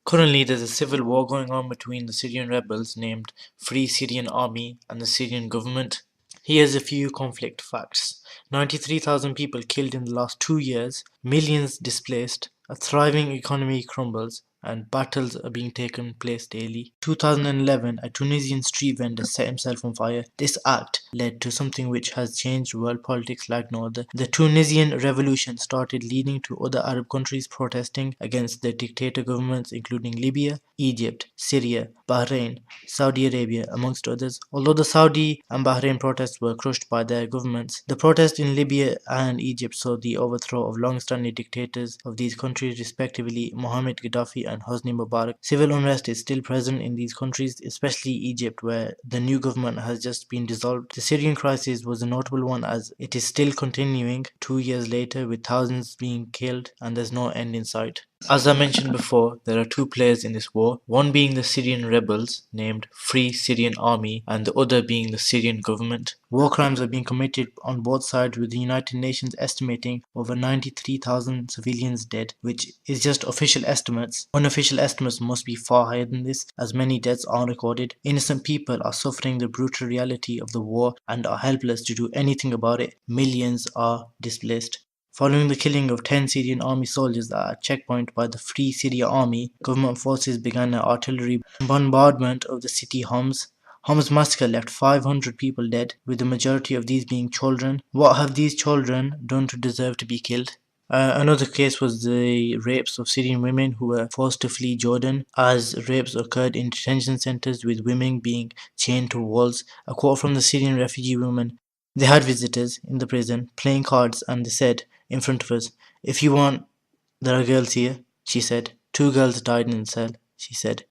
Currently, there's a civil war going on between the Syrian rebels named Free Syrian Army and the Syrian government. Here's a few conflict facts. 93,000 people killed in the last 2 years, millions displaced, a thriving economy crumbles, and battles are being taken place daily. 2011, a Tunisian street vendor set himself on fire. This act led to something which has changed world politics like no other. The Tunisian revolution started leading to other Arab countries protesting against their dictator governments, including Libya, Egypt, Syria, Bahrain, Saudi Arabia, amongst others. Although the Saudi and Bahrain protests were crushed by their governments, the protests in Libya and Egypt saw the overthrow of long-standing dictators of these countries, respectively Mohammed Gaddafi and Hosni Mubarak. Civil unrest is still present in these countries, especially Egypt, where the new government has just been dissolved. The Syrian crisis was a notable one as it is still continuing 2 years later, with thousands being killed and there's no end in sight. As I mentioned before, there are two players in this war, one being the Syrian rebels named Free Syrian Army and the other being the Syrian government. War crimes are being committed on both sides, with the United Nations estimating over 93,000 civilians dead, which is just official estimates. Unofficial estimates must be far higher than this, as many deaths are recorded. Innocent people are suffering the brutal reality of the war and are helpless to do anything about it. Millions are displaced. Following the killing of 10 Syrian army soldiers at a checkpoint by the Free Syria Army, government forces began an artillery bombardment of the city Homs. Homs massacre left 500 people dead, with the majority of these being children. What have these children done to deserve to be killed? Another case was the rapes of Syrian women who were forced to flee Jordan, as rapes occurred in detention centers with women being chained to walls. A quote from the Syrian refugee women: "They had visitors in the prison playing cards and they said in front of us, 'If you want, there are girls here,' she said. 2 girls died in the cell," she said.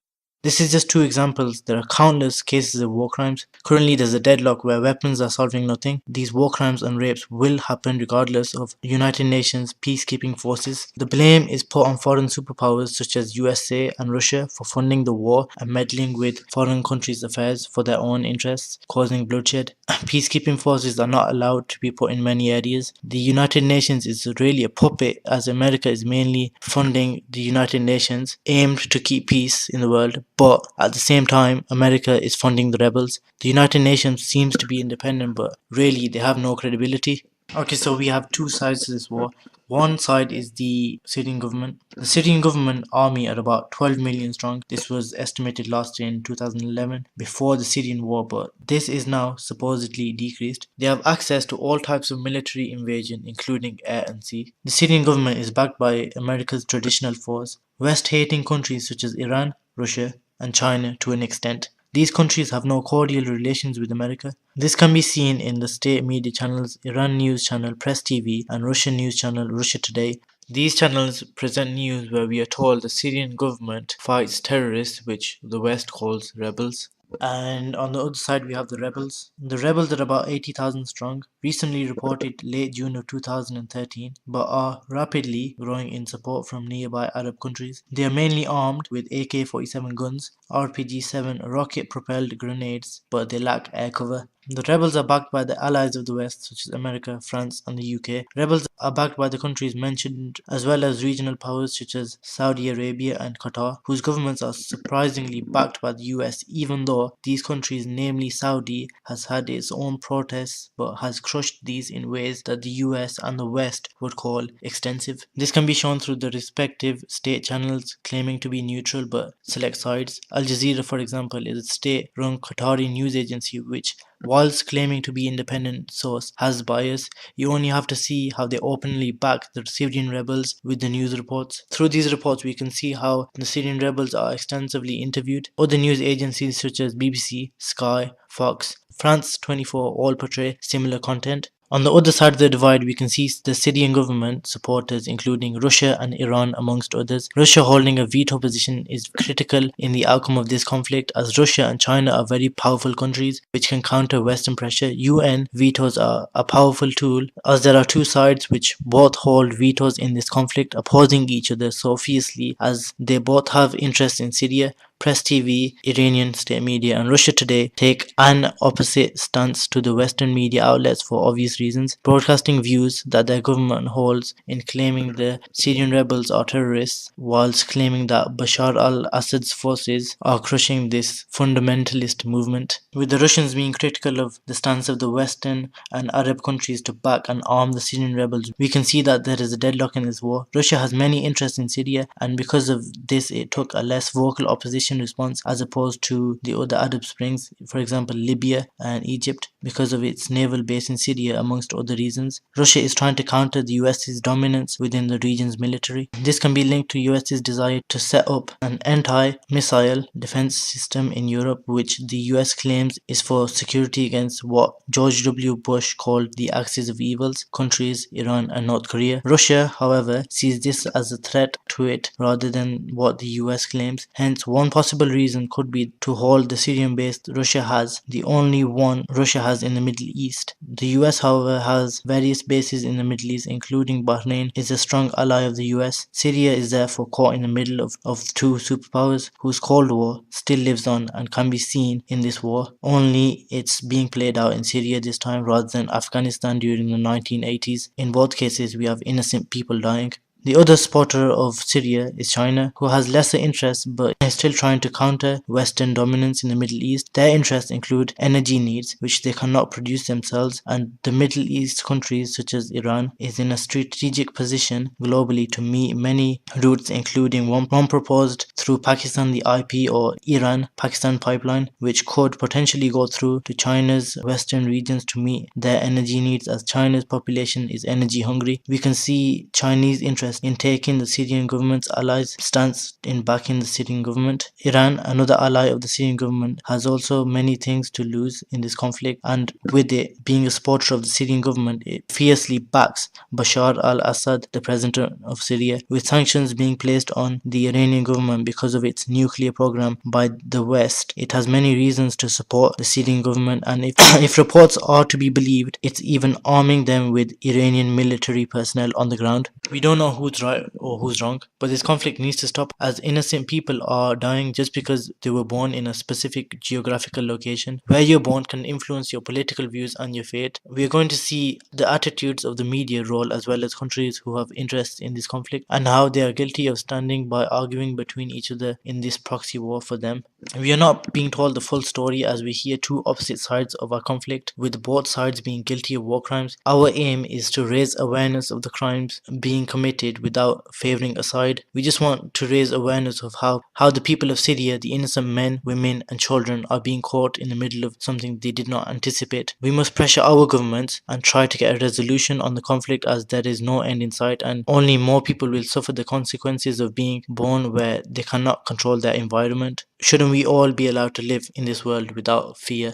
This is just two examples. There are countless cases of war crimes. Currently, there's a deadlock where weapons are solving nothing. These war crimes and rapes will happen regardless of United Nations peacekeeping forces. The blame is put on foreign superpowers such as USA and Russia for funding the war and meddling with foreign countries' affairs for their own interests, causing bloodshed. Peacekeeping forces are not allowed to be put in many areas. The United Nations is really a puppet, as America is mainly funding the United Nations, aimed to keep peace in the world. But at the same time, America is funding the rebels. The United Nations seems to be independent, but really they have no credibility. Okay, so we have two sides to this war. One side is the Syrian government. The Syrian government army are about 12 million strong. This was estimated last year in 2011, before the Syrian war, but this is now supposedly decreased. They have access to all types of military invasion, including air and sea. The Syrian government is backed by America's traditional foes, West-hating countries such as Iran, Russia, and China to an extent. These countries have no cordial relations with America. This can be seen in the state media channels Iran News Channel Press TV and Russian news channel Russia Today. These channels present news where we are told the Syrian government fights terrorists, which the West calls rebels. And on the other side, we have the rebels. The rebels are about 80,000 strong, recently reported late June of 2013, but are rapidly growing in support from nearby Arab countries. They are mainly armed with AK-47 guns, RPG-7 rocket-propelled grenades, but they lack air cover. The rebels are backed by the allies of the West, such as America, France, and the UK. Rebels are backed by the countries mentioned, as well as regional powers such as Saudi Arabia and Qatar, whose governments are surprisingly backed by the US, even though these countries, namely Saudi, has had its own protests but has crushed these in ways that the US and the West would call extensive. This can be shown through the respective state channels claiming to be neutral but select sides. Al Jazeera, for example, is a state-run Qatari news agency which, whilst claiming to be independent source, has bias. You only have to see how they openly back the Syrian rebels with the news reports. Through these reports, we can see how the Syrian rebels are extensively interviewed. Other news agencies such as BBC, Sky, Fox, France 24 all portray similar content. On the other side of the divide, we can see the Syrian government supporters, including Russia and Iran amongst others. Russia holding a veto position is critical in the outcome of this conflict, as Russia and China are very powerful countries which can counter Western pressure. UN vetoes are a powerful tool, as there are two sides which both hold vetoes in this conflict, opposing each other so fiercely as they both have interests in Syria. Press TV, Iranian state media, and Russia Today take an opposite stance to the Western media outlets for obvious reasons, broadcasting views that their government holds in claiming the Syrian rebels are terrorists, whilst claiming that Bashar al-Assad's forces are crushing this fundamentalist movement. With the Russians being critical of the stance of the Western and Arab countries to back and arm the Syrian rebels, we can see that there is a deadlock in this war. Russia has many interests in Syria, and because of this it took a less vocal opposition response as opposed to the other Arab Springs, for example Libya and Egypt, because of its naval base in Syria amongst other reasons. Russia is trying to counter the US's dominance within the region's military. This can be linked to US's desire to set up an anti-missile defense system in Europe, which the US claims is for security against what George W. Bush called the axis of evils, countries Iran and North Korea. Russia, however, sees this as a threat to it rather than what the US claims. Hence, one possible reason could be to hold the Syrian base Russia has, the only one Russia has in the Middle East. The US, however, has various bases in the Middle East, including Bahrain is a strong ally of the US. Syria is therefore caught in the middle of two superpowers whose Cold War still lives on and can be seen in this war, only it's being played out in Syria this time rather than Afghanistan during the 1980s. In both cases, we have innocent people dying. The other supporter of Syria is China, who has lesser interests but is still trying to counter Western dominance in the Middle East. Their interests include energy needs, which they cannot produce themselves, and the Middle East countries such as Iran is in a strategic position globally to meet many routes, including one proposed through Pakistan, the IP or Iran-Pakistan pipeline, which could potentially go through to China's western regions to meet their energy needs, as China's population is energy hungry. We can see Chinese interest in taking the Syrian government's allies' stance in backing the Syrian government. Iran, another ally of the Syrian government, has also many things to lose in this conflict, and with it being a supporter of the Syrian government, it fiercely backs Bashar al-Assad, the president of Syria, with sanctions being placed on the Iranian government because of its nuclear program by the West. It has many reasons to support the Syrian government, and if reports are to be believed, it's even arming them with Iranian military personnel on the ground. We don't know who's right or who's wrong, but this conflict needs to stop, as innocent people are dying just because they were born in a specific geographical location. Where you're born can influence your political views and your fate. We are going to see the attitudes of the media role as well as countries who have interest in this conflict and how they are guilty of standing by arguing between each other in this proxy war for them. We are not being told the full story, as we hear two opposite sides of our conflict, with both sides being guilty of war crimes. Our aim is to raise awareness of the crimes being committed without favouring a side. We just want to raise awareness of how the people of Syria, the innocent men, women and children, are being caught in the middle of something they did not anticipate. We must pressure our governments and try to get a resolution on the conflict, as there is no end in sight and only more people will suffer the consequences of being born where they cannot control their environment. Shouldn't we all be allowed to live in this world without fear?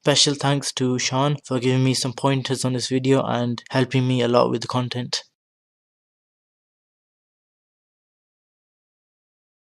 Special thanks to Sean for giving me some pointers on this video and helping me a lot with the content.